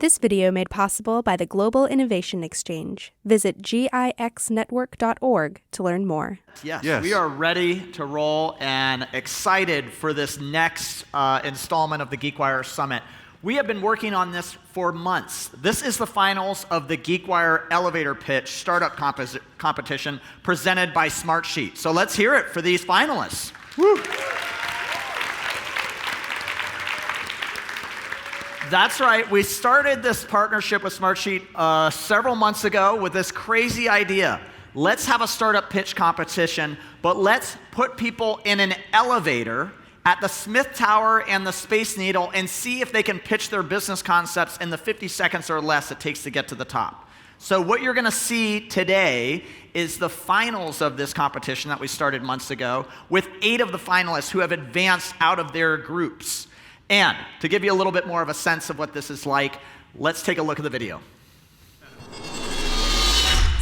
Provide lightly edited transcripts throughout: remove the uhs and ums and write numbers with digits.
This video made possible by the Global Innovation Exchange. Visit gixnetwork.org to learn more. Yes, we are ready to roll and excited for this next installment of the GeekWire Summit. We have been working on this for months. This is the finals of the GeekWire Elevator Pitch Startup Competition presented by Smartsheet. So let's hear it for these finalists. Woo. That's right. We started this partnership with Smartsheet several months ago with this crazy idea. Let's have a startup pitch competition, but let's put people in an elevator at the Smith Tower and the Space Needle and see if they can pitch their business concepts in the 50 seconds or less it takes to get to the top. So what you're going to see today is the finals of this competition that we started months ago with 8 of the finalists who have advanced out of their groups. And to give you a little bit more of a sense of what this is like, let's take a look at the video.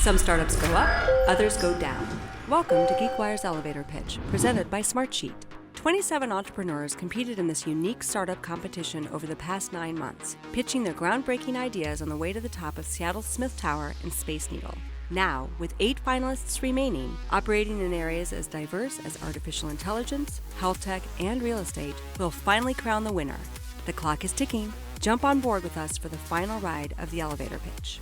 Some startups go up, others go down. Welcome to GeekWire's Elevator Pitch, presented by Smartsheet. 27 entrepreneurs competed in this unique startup competition over the past 9 months, pitching their groundbreaking ideas on the way to the top of Seattle's Smith Tower and Space Needle. Now, with 8 finalists remaining, operating in areas as diverse as artificial intelligence, health tech, and real estate, we'll finally crown the winner. The clock is ticking. Jump on board with us for the final ride of the elevator pitch.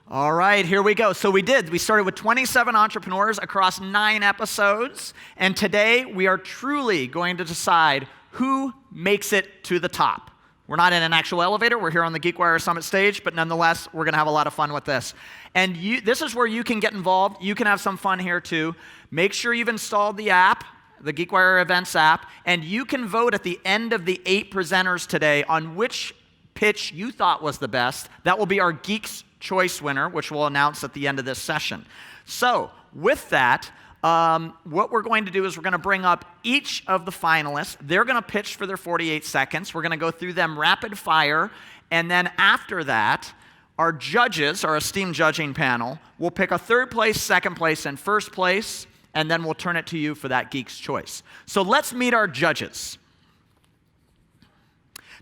All right, here we go. So we started with 27 entrepreneurs across 9 episodes, and today we are truly going to decide who makes it to the top. We're not in an actual elevator, we're here on the GeekWire Summit stage, but nonetheless, we're gonna have a lot of fun with this. And this is where you can get involved. You can have some fun here too. Make sure you've installed the app, the GeekWire Events app, and you can vote at the end of the 8 presenters today on which pitch you thought was the best. That will be our Geek's Choice winner, which we'll announce at the end of this session. So with that, what we're going to do is we're going to bring up each of the finalists. They're going to pitch for their 48 seconds. We're going to go through them rapid fire. And then after that, our judges, our esteemed judging panel, will pick a 3rd place, 2nd place, and 1st place. And then we'll turn it to you for that Geek's Choice. So let's meet our judges.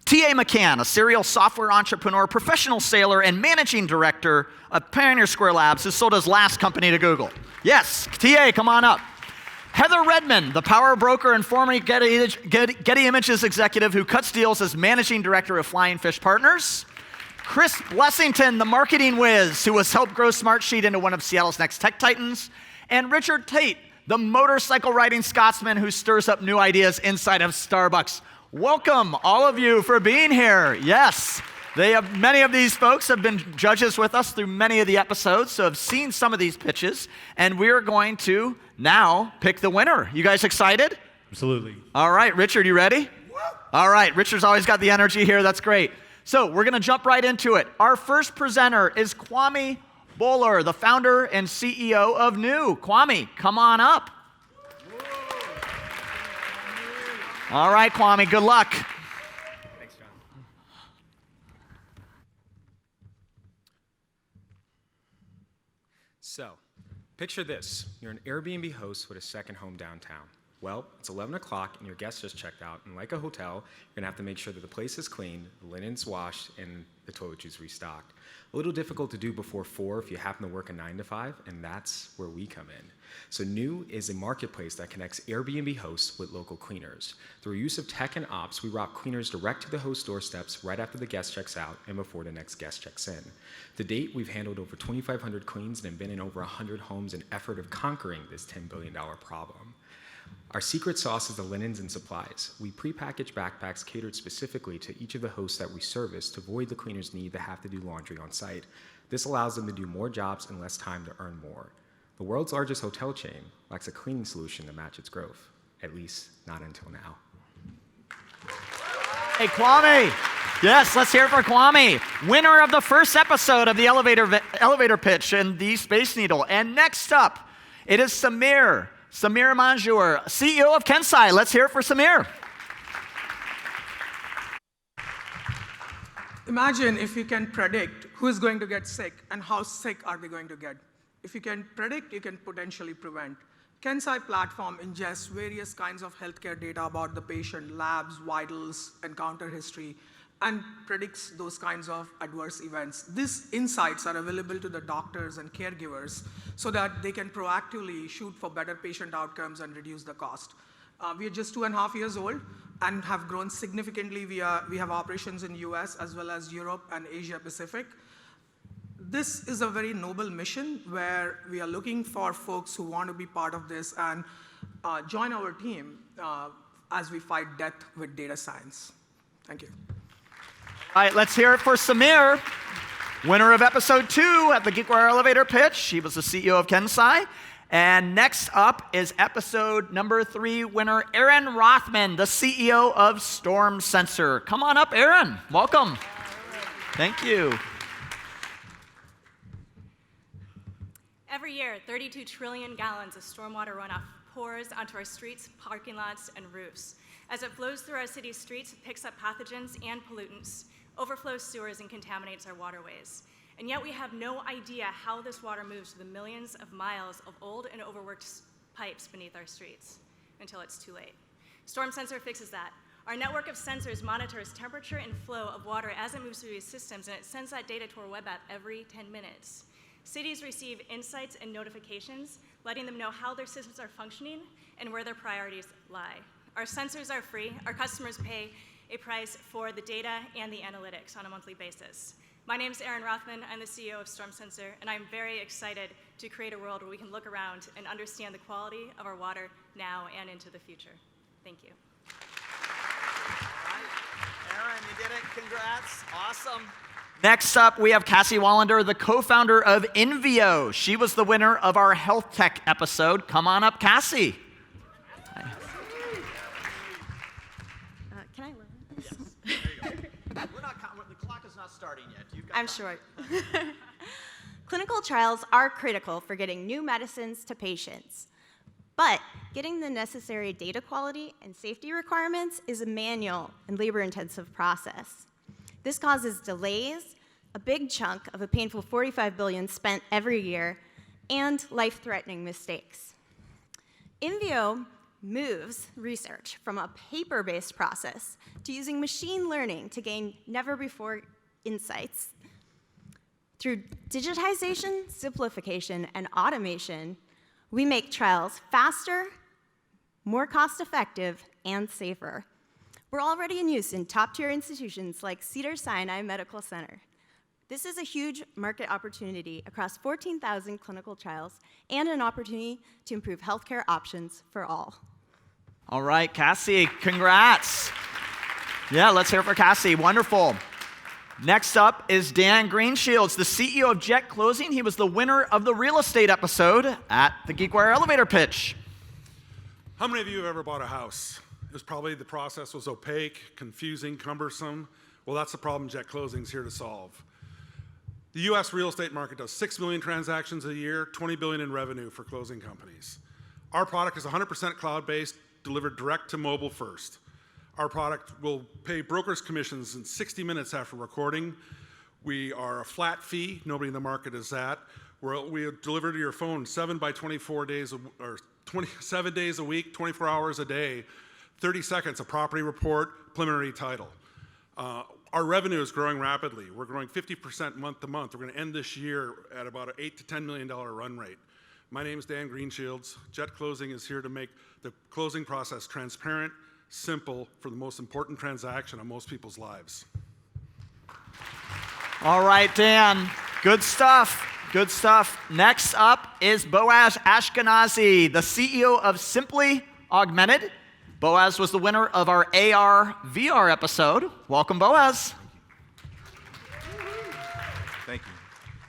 T.A. McCann, a serial software entrepreneur, professional sailor, and managing director of Pioneer Square Labs, who sold his last company to Google. Yes, T.A., come on up. Heather Redmond, the power broker and former Getty Images executive who cuts deals as managing director of Flying Fish Partners. Chris Blessington, the marketing whiz who has helped grow Smartsheet into one of Seattle's next tech titans. And Richard Tate, the motorcycle riding Scotsman who stirs up new ideas inside of Starbucks. Welcome, all of you, for being here. Yes, many of these folks have been judges with us through many of the episodes, so have seen some of these pitches, and we're going to now pick the winner. You guys excited? Absolutely. All right, Richard, you ready? All right, Richard's always got the energy here. That's great. So we're going to jump right into it. Our first presenter is Kwame Bowler, the founder and CEO of New. Kwame, come on up. All right, Kwame, good luck. Thanks, John. So, picture this. You're an Airbnb host with a second home downtown. Well, it's 11 o'clock and your guests just checked out, and like a hotel, you're gonna have to make sure that the place is clean, the linen's washed, and the toiletries restocked. A little difficult to do before 4 if you happen to work a 9 to 5, and that's where we come in. So New is a marketplace that connects Airbnb hosts with local cleaners. Through use of tech and ops, we route cleaners direct to the host doorsteps right after the guest checks out and before the next guest checks in. To date, we've handled over 2,500 cleans and have been in over 100 homes in effort of conquering this $10 billion problem. Our secret sauce is the linens and supplies. We prepackaged backpacks catered specifically to each of the hosts that we service to avoid the cleaner's need to have to do laundry on site. This allows them to do more jobs in less time to earn more. The world's largest hotel chain lacks a cleaning solution to match its growth, at least not until now. Hey, Kwame. Yes, let's hear it for Kwame, winner of the first episode of the elevator pitch and the Space Needle. And next up, it is Samir Manjur, CEO of Kensai. Let's hear it for Samir. Imagine if you can predict who is going to get sick and how sick are they going to get. If you can predict, you can potentially prevent. Kensai platform ingests various kinds of healthcare data about the patient, labs, vitals, encounter history, and predicts those kinds of adverse events. These insights are available to the doctors and caregivers so that they can proactively shoot for better patient outcomes and reduce the cost. We are just 2.5 years old and have grown significantly. We have operations in US as well as Europe and Asia Pacific. This is a very noble mission where we are looking for folks who want to be part of this and join our team as we fight death with data science. Thank you. All right, let's hear it for Samir, winner of episode 2 at the GeekWire Elevator Pitch. He was the CEO of Kensai. And next up is episode number 3 winner, Aaron Rothman, the CEO of Storm Sensor. Come on up, Aaron. Welcome. Thank you. Every year, 32 trillion gallons of stormwater runoff pours onto our streets, parking lots, and roofs. As it flows through our city's streets, it picks up pathogens and pollutants, overflows sewers, and contaminates our waterways. And yet we have no idea how this water moves through the millions of miles of old and overworked pipes beneath our streets until it's too late. Storm Sensor fixes that. Our network of sensors monitors temperature and flow of water as it moves through these systems, and it sends that data to our web app every 10 minutes. Cities receive insights and notifications, letting them know how their systems are functioning and where their priorities lie. Our sensors are free. Our customers pay a price for the data and the analytics on a monthly basis. My name is Aaron Rothman. I'm the CEO of Storm Sensor, and I'm very excited to create a world where we can look around and understand the quality of our water now and into the future. Thank you. All right. Aaron, you did it. Congrats. Awesome. Next up, we have Cassie Wallander, the co-founder of Invio. She was the winner of our health tech episode. Come on up, Cassie. Can I learn this? Yes. There you go. The clock is not starting yet. You've got I'm time. sure. Clinical trials are critical for getting new medicines to patients. But getting the necessary data quality and safety requirements is a manual and labor-intensive process. This causes delays, a big chunk of a painful $45 billion spent every year, and life-threatening mistakes. Invio moves research from a paper-based process to using machine learning to gain never-before insights. Through digitization, simplification, and automation, we make trials faster, more cost-effective, and safer. We're already in use in top-tier institutions like Cedars-Sinai Medical Center. This is a huge market opportunity across 14,000 clinical trials and an opportunity to improve healthcare options for all. All right, Cassie, congrats. Yeah, let's hear it for Cassie. Wonderful. Next up is Dan Greenshields, the CEO of Jet Closing. He was the winner of the real estate episode at the GeekWire Elevator Pitch. How many of you have ever bought a house? It was probably the process was opaque, confusing, cumbersome. Well, that's the problem Jet Closing's here to solve. The US real estate market does 6 million transactions a year, 20 billion in revenue for closing companies. Our product is 100% cloud-based, delivered direct to mobile first. Our product will pay brokers commissions in 60 minutes after recording. We are a flat fee, nobody in the market is that. We deliver to your phone 7 days a week, 24 hours a day, 30 seconds, a property report, preliminary title. Our revenue is growing rapidly. We're growing 50% month to month. We're going to end this year at about an $8 to $10 million run rate. My name is Dan Greenshields. Jet Closing is here to make the closing process transparent, simple for the most important transaction of most people's lives. All right, Dan. Good stuff. Good stuff. Next up is Boaz Ashkenazi, the CEO of Simply Augmented. Boaz was the winner of our AR VR episode. Welcome, Boaz. Thank you.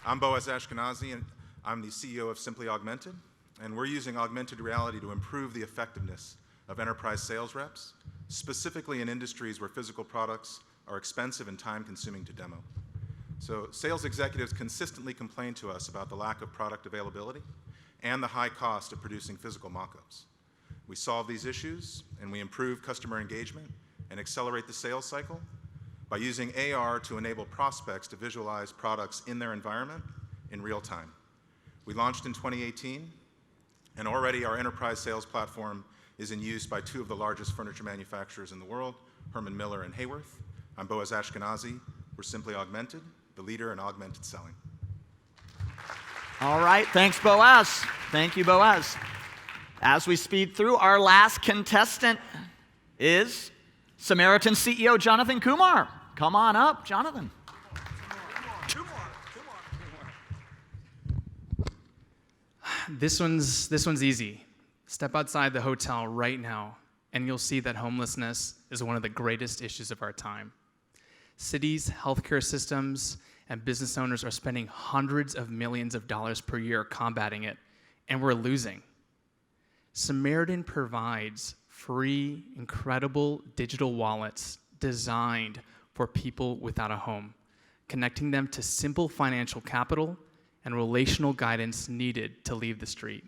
I'm Boaz Ashkenazi, and I'm the CEO of Simply Augmented. And we're using augmented reality to improve the effectiveness of enterprise sales reps, specifically in industries where physical products are expensive and time-consuming to demo. So sales executives consistently complain to us about the lack of product availability and the high cost of producing physical mock-ups. We solve these issues, and we improve customer engagement and accelerate the sales cycle by using AR to enable prospects to visualize products in their environment in real time. We launched in 2018, And already our enterprise sales platform is in use by 2 of the largest furniture manufacturers in the world, Herman Miller and Hayworth. I'm Boaz Ashkenazi. We're Simply Augmented, the leader in augmented selling. All right, thanks, Boaz. Thank you, Boaz. As we speed through, our last contestant is Samaritan CEO Jonathan Kumar. Come on up, Jonathan. This one's easy. Step outside the hotel right now, and you'll see that homelessness is one of the greatest issues of our time. Cities, healthcare systems, and business owners are spending hundreds of millions of dollars per year combating it, and we're losing. Samaritan provides free, incredible digital wallets designed for people without a home, connecting them to simple financial capital and relational guidance needed to leave the street.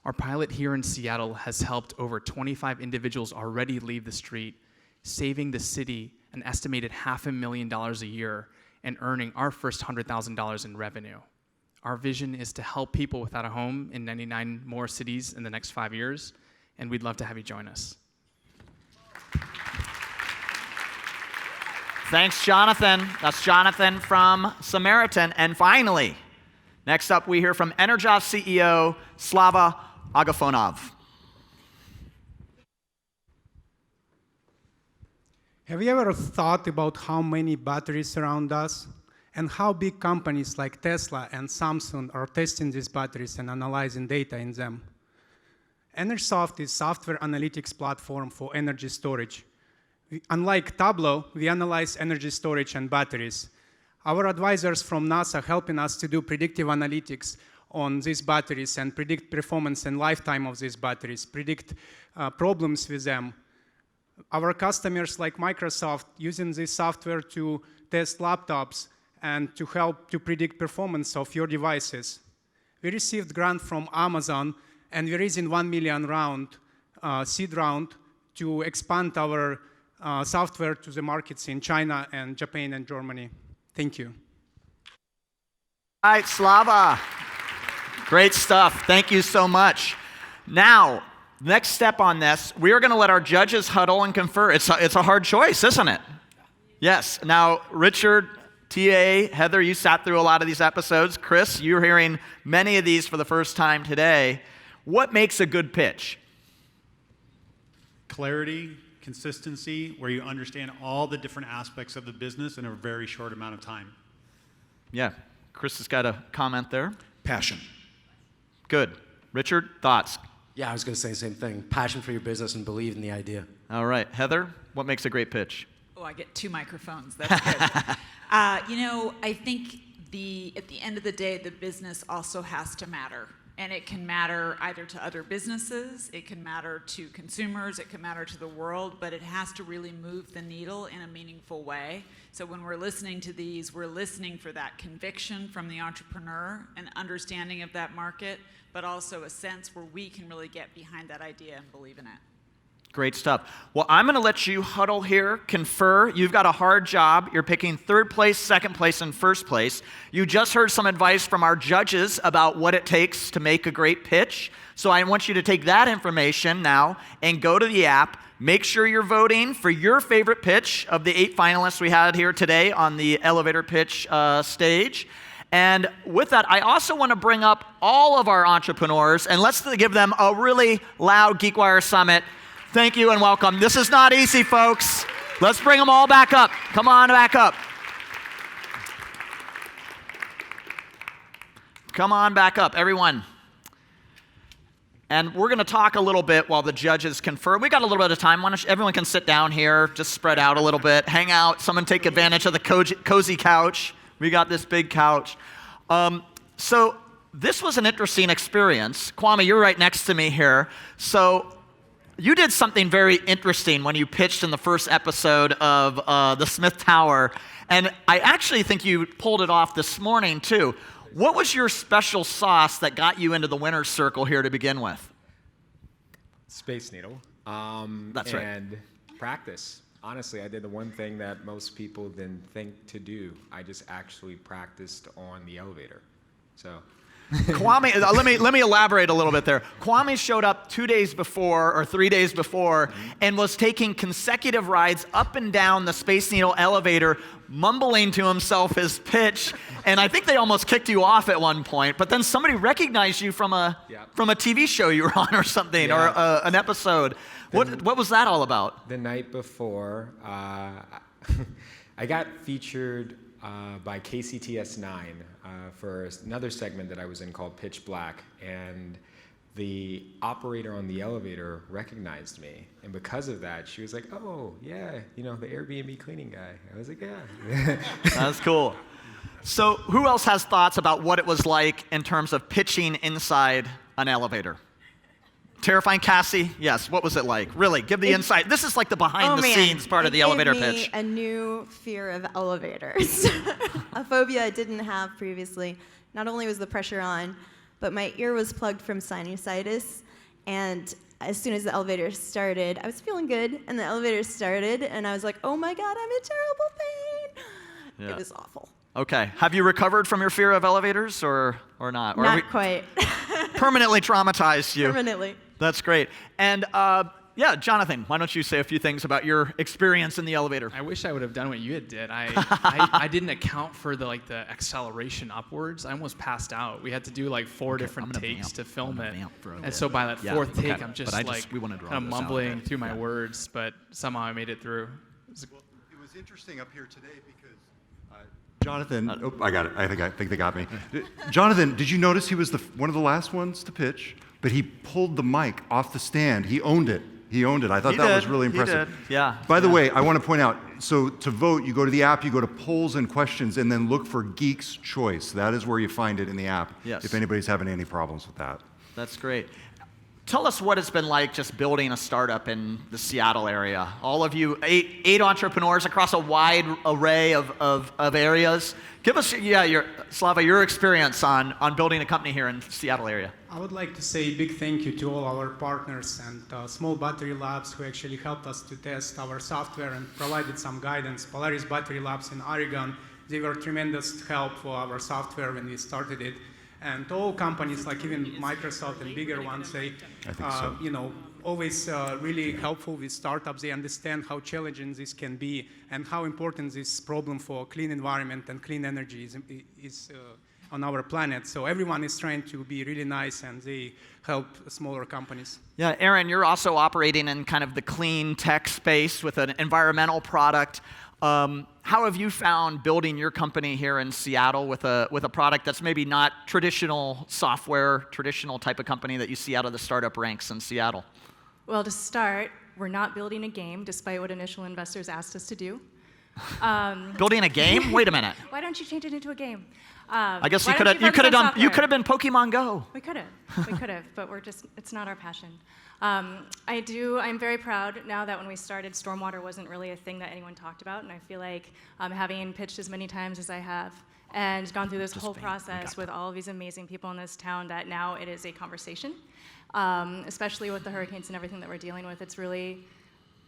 Our pilot here in Seattle has helped over 25 individuals already leave the street, saving the city an estimated $500,000 a year and earning our first $100,000 in revenue. Our vision is to help people without a home in 99 more cities in the next 5 years, and we'd love to have you join us. Thanks, Jonathan. That's Jonathan from Samaritan. And finally, next up, we hear from Energov CEO Slava Agafonov. Have you ever thought about how many batteries surround us and how big companies like Tesla and Samsung are testing these batteries and analyzing data in them? EnerSoft is a software analytics platform for energy storage. Unlike Tableau, we analyze energy storage and batteries. Our advisors from NASA are helping us to do predictive analytics on these batteries and predict performance and lifetime of these batteries, predict problems with them. Our customers like Microsoft using this software to test laptops and to help to predict performance of your devices. We received grant from Amazon and we're raising $1 million seed round to expand our software to the markets in China and Japan and Germany. Thank you. All right, Slava. Great stuff. Thank you so much. Now, next step on this, we are going to let our judges huddle and confer. It's a hard choice, isn't it? Yes. Now, Richard, TA, Heather, you sat through a lot of these episodes. Chris, you're hearing many of these for the first time today. What makes a good pitch? Clarity, consistency, where you understand all the different aspects of the business in a very short amount of time. Yeah. Chris has got a comment there. Passion. Good. Richard, thoughts? Yeah, I was going to say the same thing. Passion for your business and believe in the idea. All right. Heather, what makes a great pitch? Oh, I get 2 microphones. That's good. I think at the end of the day, the business also has to matter. And it can matter either to other businesses, it can matter to consumers, it can matter to the world, but it has to really move the needle in a meaningful way. So when we're listening to these, we're listening for that conviction from the entrepreneur, an understanding of that market, but also a sense where we can really get behind that idea and believe in it. Great stuff. Well, I'm going to let you huddle here, confer. You've got a hard job. You're picking 3rd place, 2nd place, and 1st place. You just heard some advice from our judges about what it takes to make a great pitch. So I want you to take that information now and go to the app. Make sure you're voting for your favorite pitch of the 8 finalists we had here today on the elevator pitch stage. And with that, I also want to bring up all of our entrepreneurs, and let's give them a really loud GeekWire Summit. Thank you and welcome. This is not easy, folks. Let's bring them all back up. Come on back up. Come on back up, everyone. And we're going to talk a little bit while the judges confer. We got a little bit of time. Everyone can sit down here, just spread out a little bit, hang out. Someone take advantage of the cozy couch. We got this big couch. So this was an interesting experience. Kwame, you're right next to me here. So you did something very interesting when you pitched in the first episode of the Smith Tower, and I actually think you pulled it off this morning too. What was your special sauce that got you into the winner's circle here to begin with? Space Needle. That's right. And practice. Honestly, I did the one thing that most people didn't think to do. I just actually practiced on the elevator. So Kwame, let me elaborate a little bit there. Kwame showed up 2 days before or 3 days before and was taking consecutive rides up and down the Space Needle elevator, mumbling to himself his pitch. And I think they almost kicked you off at one point. But then somebody recognized you from a TV show you were on or something, or an episode. What was that all about? The night before, I got featured by KCTS9 for another segment that I was in called Pitch Black, and the operator on the elevator recognized me, and because of that, she was like, "Oh, yeah, the Airbnb cleaning guy." I was like, "Yeah." That's cool. So who else has thoughts about what it was like in terms of pitching inside an elevator? Terrifying. Cassie, yes, what was it like? Really, give the insight. This is like the behind-the-scenes part of the elevator pitch. It gave me a new fear of elevators, a phobia I didn't have previously. Not only was the pressure on, but my ear was plugged from sinusitis, and as soon as the elevator started, I was feeling good, and the elevator started, and I was like, oh my God, I'm in terrible pain. Yeah. It was awful. Okay, have you recovered from your fear of elevators or not? Or Not quite. Permanently traumatized you? Permanently. That's great. And yeah, Jonathan, why don't you say a few things about your experience in the elevator? I wish I would have done what you did. I didn't account for the acceleration upwards. I almost passed out. We had to do like 4 different takes to film it. And so by that fourth take, I'm just kind of mumbling through my words, but somehow I made it through. It was interesting up here today because Jonathan, I got it. I think they got me. Jonathan, did you notice he was one of the last ones to pitch? But he pulled the mic off the stand. He owned it. I thought that was really impressive. He did. Yeah. By the way, I want to point out, so to vote, you go to the app, you go to polls and questions, and then look for Geek's Choice. That is where you find it in the app, if anybody's having any problems with that. That's great. Tell us what it's been like just building a startup in the Seattle area. All of you, eight entrepreneurs across a wide array of areas. Give us, Slava, your experience on building a company here in the Seattle area. I would like to say a big thank you to all our partners and Small Battery Labs who actually helped us to test our software and provided some guidance. Polaris Battery Labs in Oregon, they were tremendous help for our software when we started it. And all companies, like even Microsoft and bigger ones, they, always really helpful with startups. They understand how challenging this can be and how important this problem for clean environment and clean energy is on our planet. So everyone is trying to be really nice, and they help smaller companies. Yeah, Aaron, you're also operating in kind of the clean tech space with an environmental product. How have you found building your company here in Seattle with a product that's maybe not traditional software, traditional type of company that you see out of the startup ranks in Seattle? Well, to start, we're not building a game, despite what initial investors asked us to do. Building a game? Wait a minute. Why don't you change it into a game? I guess you could have been Pokemon Go. We could have, but it's not our passion. I'm very proud now that when we started, stormwater wasn't really a thing that anyone talked about, and I feel like having pitched as many times as I have and gone through this whole process with all of these amazing people in this town, that now it is a conversation, especially with the hurricanes and everything that we're dealing with. It's really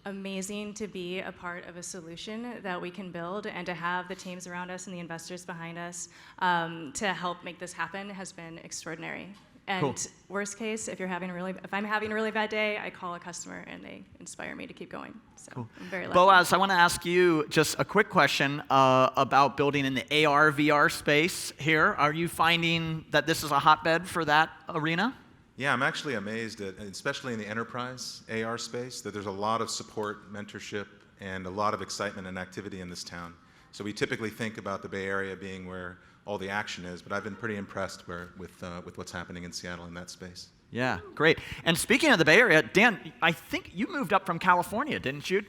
amazing to be a part of a solution that we can build, and to have the teams around us and the investors behind us to help make this happen has been extraordinary. And cool. Worst case, if I'm having a really bad day, I call a customer and they inspire me to keep going. So cool. I'm very lucky. Boaz, I want to ask you just a quick question about building in the AR, VR space here. Are you finding that this is a hotbed for that arena? Yeah, I'm actually amazed at, especially in the enterprise AR space, that there's a lot of support, mentorship, and a lot of excitement and activity in this town. So we typically think about the Bay Area being where all the action is, but I've been pretty impressed with what's happening in Seattle in that space. Yeah, great. And speaking of the Bay Area, Dan, I think you moved up from California, didn't you?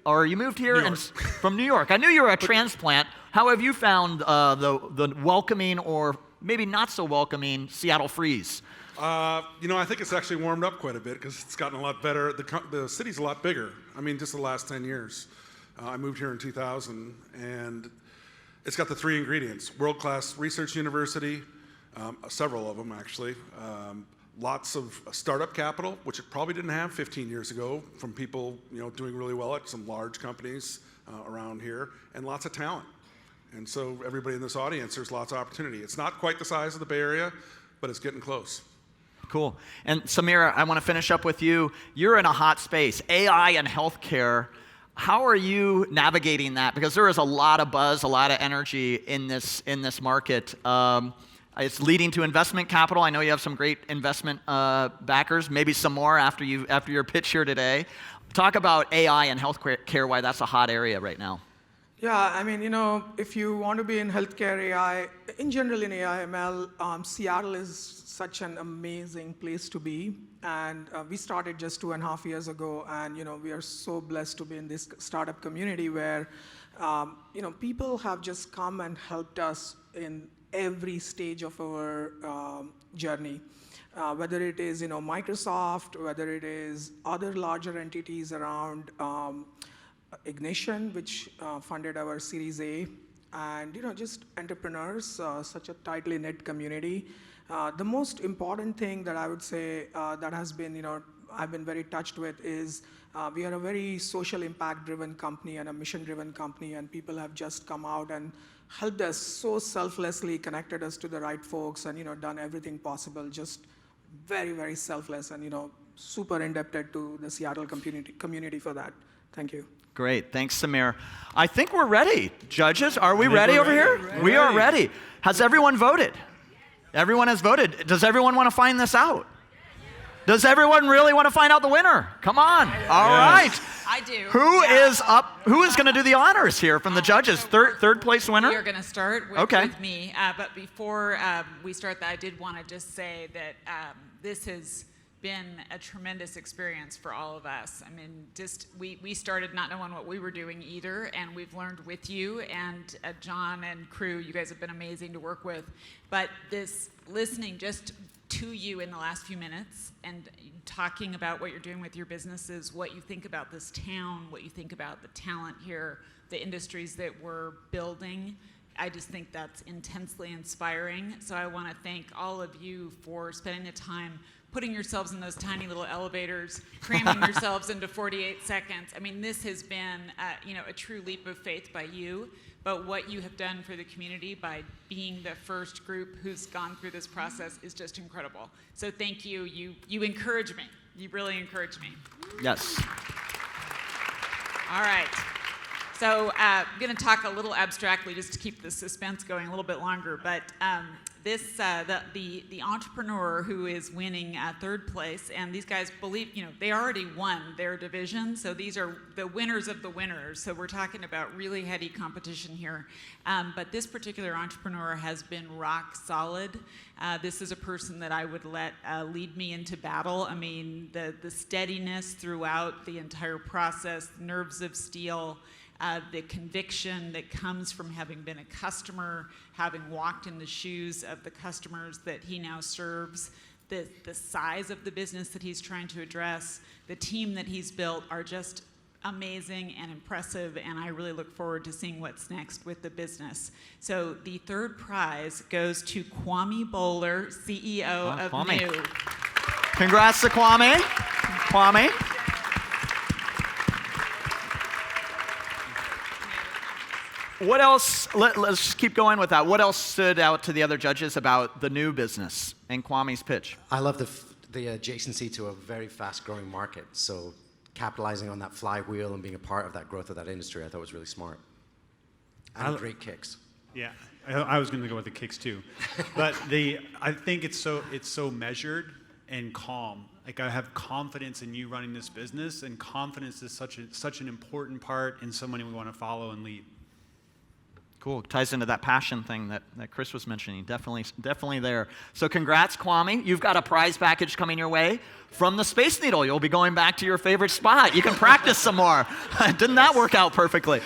Or you moved here from New York. I knew you were a transplant. How have you found the welcoming, or maybe not so welcoming, Seattle freeze? I think it's actually warmed up quite a bit because it's gotten a lot better. The city's a lot bigger. I mean, just the last 10 years. I moved here in 2000, and it's got the 3 ingredients: world-class research university, several of them actually, lots of startup capital, which it probably didn't have 15 years ago, from people doing really well at some large companies around here, and lots of talent. And so everybody in this audience, there's lots of opportunity. It's not quite the size of the Bay Area. but it's getting close. Cool. And Samira, I want to finish up with you. You're in a hot space, AI and healthcare. How are you navigating that? Because there is a lot of buzz, a lot of energy in this market. It's leading to investment capital. I know you have some great investment backers, maybe some more after your pitch here today. Talk about AI and healthcare, why that's a hot area right now. Yeah, I mean, if you want to be in healthcare AI, in general in AI ML, Seattle is such an amazing place to be. And we started just 2.5 years ago, and we are so blessed to be in this startup community where people have just come and helped us in every stage of our journey. Whether it is Microsoft, whether it is other larger entities around Ignition, which funded our Series A, and just entrepreneurs, such a tightly knit community. The most important thing that I would say that has been, I've been very touched with is we are a very social impact-driven company and a mission-driven company, and people have just come out and helped us so selflessly, connected us to the right folks, and done everything possible, just very, very selfless, and super indebted to the Seattle community for that. Thank you. Great. Thanks, Samir. I think we're ready. Judges, are we ready over here? We are ready. Has everyone voted? Everyone has voted. Does everyone want to find this out? Does everyone really want to find out the winner? Come on. All right. I do. Who is up? Who is going to do the honors here from the judges? Third place winner? You're going to start with me. But before we start that, I did want to just say that this has been a tremendous experience for all of us. I mean, we started not knowing what we were doing either, and we've learned with you, and John and crew, you guys have been amazing to work with. But this listening just to you in the last few minutes and talking about what you're doing with your businesses, what you think about this town, what you think about the talent here, the industries that we're building, I just think that's intensely inspiring. So I want to thank all of you for spending the time putting yourselves in those tiny little elevators, cramming yourselves into 48 seconds. I mean, this has been a true leap of faith by you, but what you have done for the community by being the first group who's gone through this process is just incredible. So thank you. You encourage me. You really encourage me. Yes. All right. So I'm going to talk a little abstractly just to keep the suspense going a little bit longer, but the entrepreneur who is winning third place, and these guys believe, they already won their division, so these are the winners of the winners. So we're talking about really heady competition here. But this particular entrepreneur has been rock solid. This is a person that I would let lead me into battle. I mean, the steadiness throughout the entire process, nerves of steel, the conviction that comes from having been a customer, having walked in the shoes of the customers that he now serves, the size of the business that he's trying to address, the team that he's built are just amazing and impressive, and I really look forward to seeing what's next with the business. So the third prize goes to Kwame Bowler, CEO of Kwame. New. Congrats to Kwame. Kwame. What else, let's just keep going with that. What else stood out to the other judges about the new business and Kwame's pitch? I love the adjacency to a very fast-growing market. So capitalizing on that flywheel and being a part of that growth of that industry, I thought was really smart. And great kicks. Yeah, I was going to go with the kicks too. But I think it's so measured and calm. Like, I have confidence in you running this business, and confidence is such an important part in someone we want to follow and lead. Cool. Ties into that passion thing that Chris was mentioning. Definitely there. So congrats, Kwame. You've got a prize package coming your way from the Space Needle. You'll be going back to your favorite spot. You can practice some more. Didn't that work out perfectly?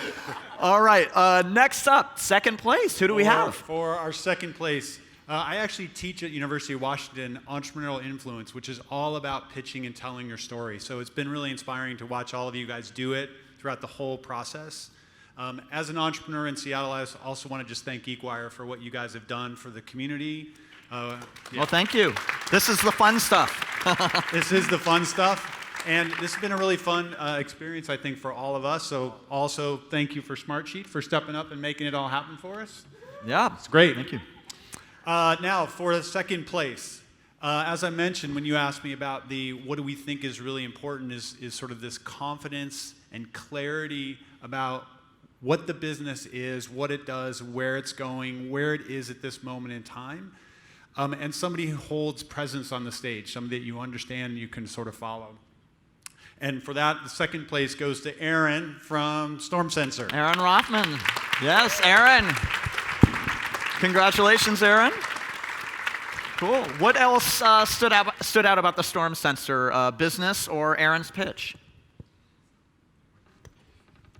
All right. Next up, second place. Who do we have? For our second place, I actually teach at University of Washington entrepreneurial influence, which is all about pitching and telling your story. So it's been really inspiring to watch all of you guys do it throughout the whole process. As an entrepreneur in Seattle, I also want to just thank GeekWire for what you guys have done for the community. Well, thank you. This is the fun stuff. This is the fun stuff. And this has been a really fun experience, I think, for all of us. So also, thank you for Smartsheet for stepping up and making it all happen for us. Yeah. It's great. Thank you. Now, for the second place. As I mentioned, when you asked me about what do we think is really important is sort of this confidence and clarity about what the business is, what it does, where it's going, where it is at this moment in time, and somebody who holds presence on the stage, somebody that you understand and you can sort of follow. And for that, the second place goes to Aaron from Storm Sensor. Aaron Rothman. Yes, Aaron. Congratulations, Aaron. Cool. What else stood out about the Storm Sensor business or Aaron's pitch?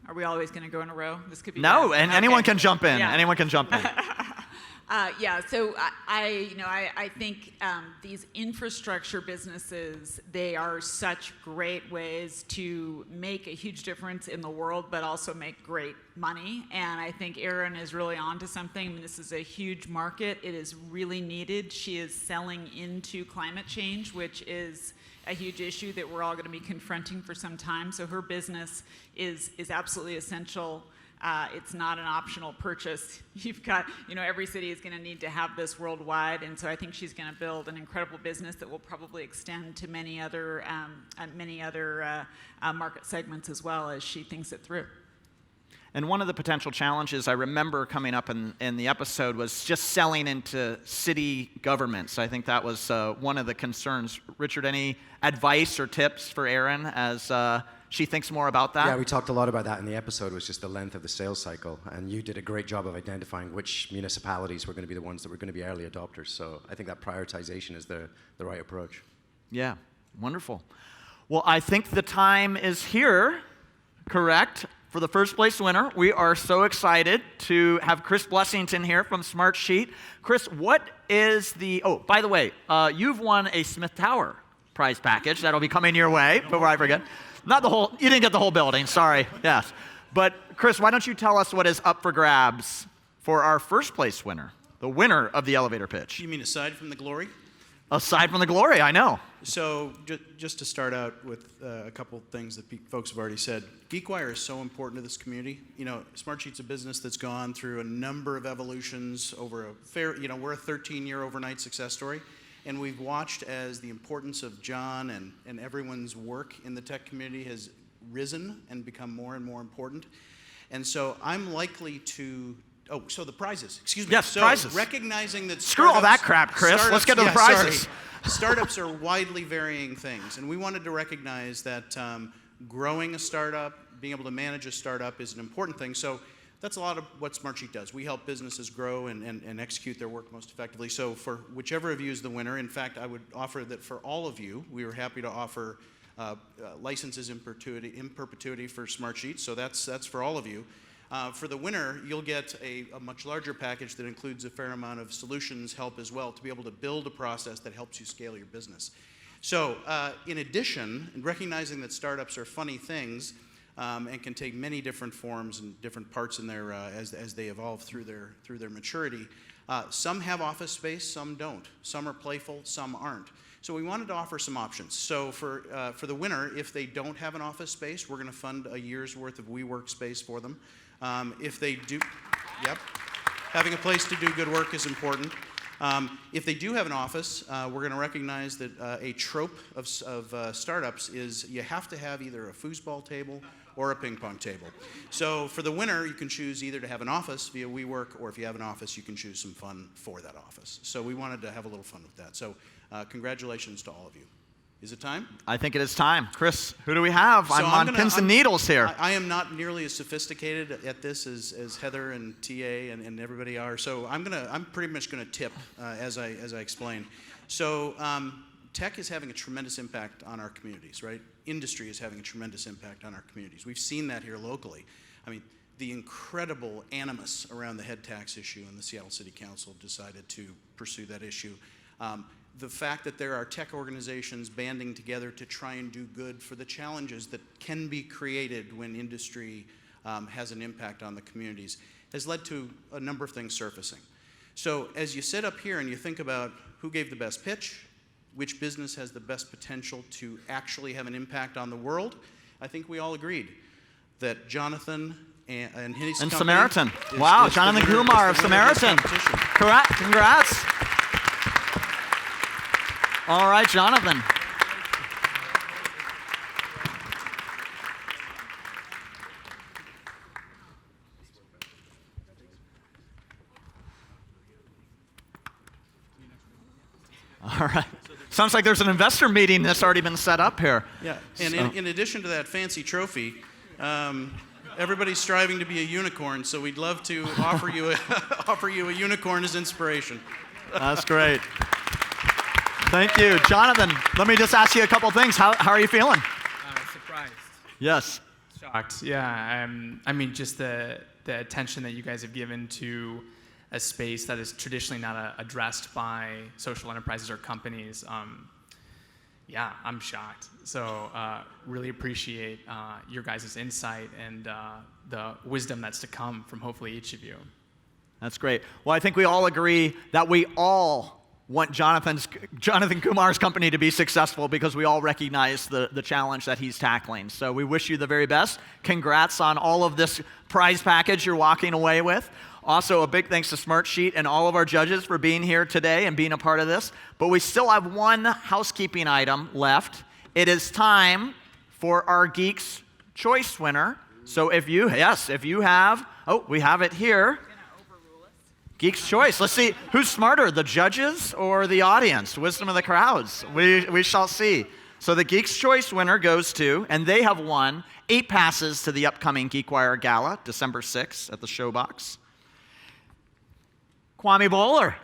Are we always going to go in a row? This could be No, fun. and Okay. anyone can jump in. Yeah. Anyone can jump in. So I think these infrastructure businesses, they are such great ways to make a huge difference in the world, but also make great money. And I think Erin is really onto something. I mean, this is a huge market. It is really needed. She is selling into climate change, which is a huge issue that we're all going to be confronting for some time. So her business is absolutely essential. It's not an optional purchase. You've got, every city is going to need to have this worldwide, and so I think she's going to build an incredible business that will probably extend to many other market segments as well as she thinks it through. And one of the potential challenges I remember coming up in the episode was just selling into city governments. I think that was one of the concerns. Richard, any advice or tips for Erin as she thinks more about that? Yeah, we talked a lot about that in the episode, was just the length of the sales cycle. And you did a great job of identifying which municipalities were going to be the ones that were going to be early adopters. So I think that prioritization is the right approach. Yeah, wonderful. Well, I think the time is here, correct? For the first place winner, we are so excited to have Chris Blessington here from Smartsheet. Chris, what is by the way, you've won a Smith Tower prize package. That'll be coming your way before I forget. You didn't get the whole building, sorry, yes. But Chris, why don't you tell us what is up for grabs for our first place winner, the winner of the elevator pitch? You mean aside from the glory? Aside from the glory, I know. So just to start out with a couple things that folks have already said, GeekWire is so important to this community. Smartsheet's a business that's gone through a number of evolutions over we're a 13-year overnight success story. And we've watched as the importance of John and everyone's work in the tech community has risen and become more and more important. And so I'm likely to... so the prizes. Excuse me. Yes, prizes. Recognizing that Screw all that crap, Chris. Let's get to the prizes. Startups are widely varying things. And we wanted to recognize that growing a startup, being able to manage a startup is an important thing. So that's a lot of what Smartsheet does. We help businesses grow and execute their work most effectively. So for whichever of you is the winner, in fact, I would offer that for all of you, we were happy to offer licenses in perpetuity for Smartsheet. So that's for all of you. For the winner, you'll get a much larger package that includes a fair amount of solutions help as well to be able to build a process that helps you scale your business. So in addition, and recognizing that startups are funny things and can take many different forms and different parts in their as they evolve through their maturity, some have office space, some don't. Some are playful, some aren't. So we wanted to offer some options. So for the winner, if they don't have an office space, we're going to fund a year's worth of WeWork space for them. If they do, having a place to do good work is important. If they do have an office, we're going to recognize that a trope of startups is you have to have either a foosball table or a ping pong table. So for the winner, you can choose either to have an office via WeWork, or if you have an office, you can choose some fun for that office. So we wanted to have a little fun with that. So congratulations to all of you. Is it time? I think it is time. Chris, who do we have? So I'm on pins and needles here. I am not nearly as sophisticated at this as Heather and TA and everybody are. So I'm pretty much gonna tip as I explain. So tech is having a tremendous impact on our communities, right? Industry is having a tremendous impact on our communities. We've seen that here locally. I mean, the incredible animus around the head tax issue, and the Seattle City Council decided to pursue that issue. The fact that there are tech organizations banding together to try and do good for the challenges that can be created when industry has an impact on the communities has led to a number of things surfacing. So as you sit up here and you think about who gave the best pitch, which business has the best potential to actually have an impact on the world, I think we all agreed that Jonathan and his company Samaritan. Wow, Jonathan Kumar of Samaritan. Correct, congrats. All right, Jonathan. All right. Sounds like there's an investor meeting that's already been set up here. Yeah, and in addition to that fancy trophy, everybody's striving to be a unicorn, so we'd love to offer you a unicorn as inspiration. That's great. Thank you. Jonathan, let me just ask you a couple things. How are you feeling? Surprised. Yes. Shocked. Yeah. I mean, just the attention that you guys have given to a space that is traditionally not addressed by social enterprises or companies. Yeah, I'm shocked. So really appreciate your guys' insight and the wisdom that's to come from hopefully each of you. That's great. Well, I think we all agree that we all want Jonathan Kumar's company to be successful because we all recognize the challenge that he's tackling. So we wish you the very best. Congrats on all of this prize package you're walking away with. Also, a big thanks to Smartsheet and all of our judges for being here today and being a part of this. But we still have one housekeeping item left. It is time for our Geek's Choice winner. So if you have, we have it here. Geek's Choice. Let's see, who's smarter, the judges or the audience? Wisdom of the crowds. We shall see. So the Geek's Choice winner goes to, and they have won 8 passes to the upcoming GeekWire Gala, December 6th at the Showbox. Kwame Bowler,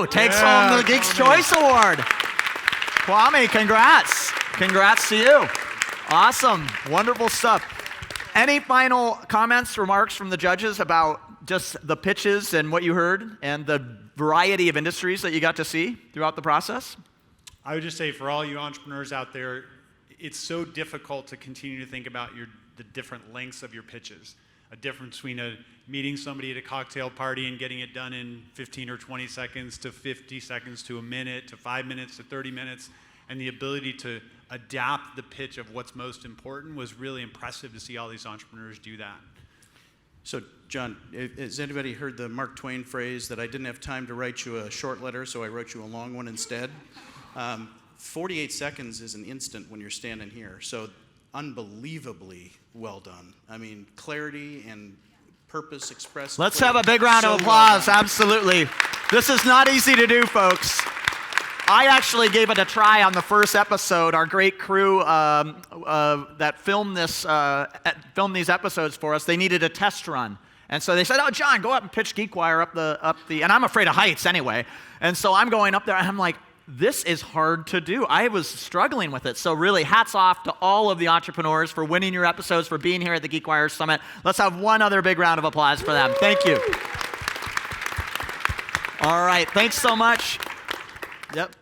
takes home the Geek's Choice Award. Kwame, congrats. Congrats to you. Awesome. Wonderful stuff. Any final comments, remarks from the judges about just the pitches and what you heard and the variety of industries that you got to see throughout the process? I would just say for all you entrepreneurs out there, it's so difficult to continue to think about the different lengths of your pitches. A difference between meeting somebody at a cocktail party and getting it done in 15 or 20 seconds to 50 seconds to a minute to 5 minutes to 30 minutes, and the ability to adapt the pitch of what's most important was really impressive to see all these entrepreneurs do that. So, John, has anybody heard the Mark Twain phrase that I didn't have time to write you a short letter, so I wrote you a long one instead? 48 seconds is an instant when you're standing here, so unbelievably well done. I mean, clarity and purpose expressed. Let's have a big round of applause. Absolutely. This is not easy to do, folks. I actually gave it a try on the first episode. Our great crew that filmed these episodes for us, they needed a test run. And so they said, "Oh, John, go up and pitch GeekWire up the," and I'm afraid of heights anyway. And so I'm going up there, and I'm like, this is hard to do. I was struggling with it. So really, hats off to all of the entrepreneurs for winning your episodes, for being here at the GeekWire Summit. Let's have one other big round of applause for them. Thank you. All right, thanks so much. Yep.